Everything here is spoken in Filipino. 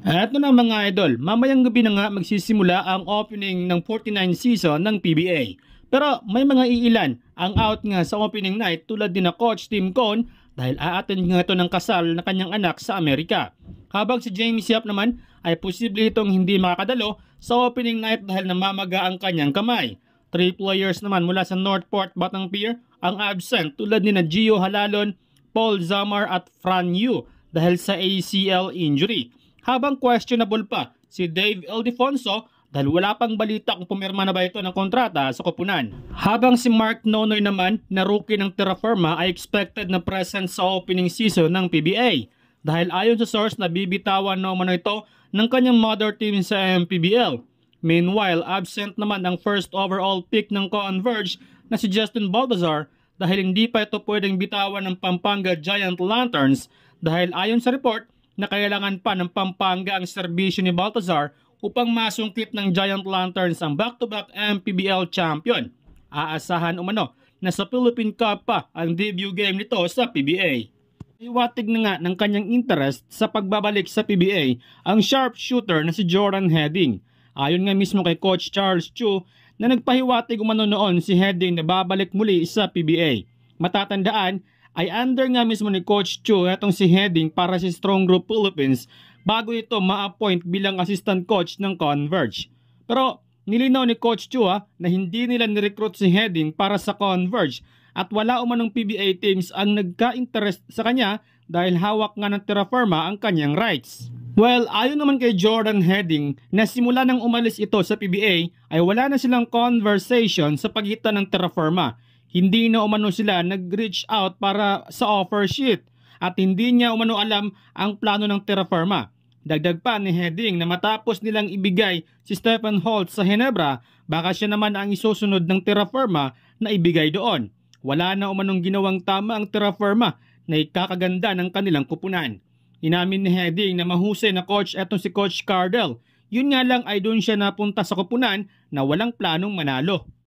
Eto na mga idol, mamayang gabi na nga magsisimula ang opening ng 49 season ng PBA. Pero may mga iilan ang out nga sa opening night tulad din na Coach Tim Cone dahil aattend nga ito ng kasal na kanyang anak sa Amerika. Habang si James Yap naman ay posible itong hindi makakadalo sa opening night dahil namamaga ang kanyang kamay. 3 players naman mula sa Northport Batang Pier ang absent tulad ni na Gio Halalon, Paul Zamar at Fran Yu dahil sa ACL injury. Habang questionable pa si Dave Ildefonso dahil wala pang balita kung pumirma na ba ito ng kontrata sa koponan. Habang si Mark Nonoy naman na rookie ng Terra Firma ay expected na present sa opening season ng PBA. Dahil ayon sa source na bibitawan na umano ito ng kanyang mother team sa MPBL. Meanwhile, absent naman ang first overall pick ng Converge na si Justin Baltazar dahil hindi pa ito pwedeng bitawan ng Pampanga Giant Lanterns dahil ayon sa report na kailangan pa ng Pampanga ang serbisyo ni Baltazar upang masungkit ng Giant Lanterns ang back-to-back MPBL champion. Aasahan umano na sa Philippine Cup pa ang debut game nito sa PBA. Iwatig na nga ng kanyang interest sa pagbabalik sa PBA ang sharpshooter na si Jordan Heading. Ayon nga mismo kay Coach Charles Chu na nagpahiwatig umano noon si Heading na babalik muli sa PBA. Matatandaan ay under nga mismo ni Coach Chu itong si Heading para sa Strong Group Philippines bago ito ma-appoint bilang assistant coach ng Converge. Pero nilinaw ni Coach Chu na hindi nila nirecruit si Heading para sa Converge at wala umanong PBA teams ang nagka-interest sa kanya dahil hawak nga ng Terra Firma ang kanyang rights. Well, ayon naman kay Jordan Heading na simula nang umalis ito sa PBA ay wala na silang conversation sa pagitan ng Terra Firma. Hindi na umano sila nag-reach out para sa offer sheet at hindi niya umano alam ang plano ng Terra Firma. Dagdag pa ni Heading na matapos nilang ibigay si Stephen Holt sa Ginebra, baka siya naman ang isusunod ng Terra Firma na ibigay doon. Wala na umanong ginawang tama ang Terra Firma na ikakaganda ng kanilang kupunan. Inamin ni Heading na mahusay na coach etong si Coach Cardell. Yun nga lang ay doon siya napunta sa kupunan na walang planong manalo.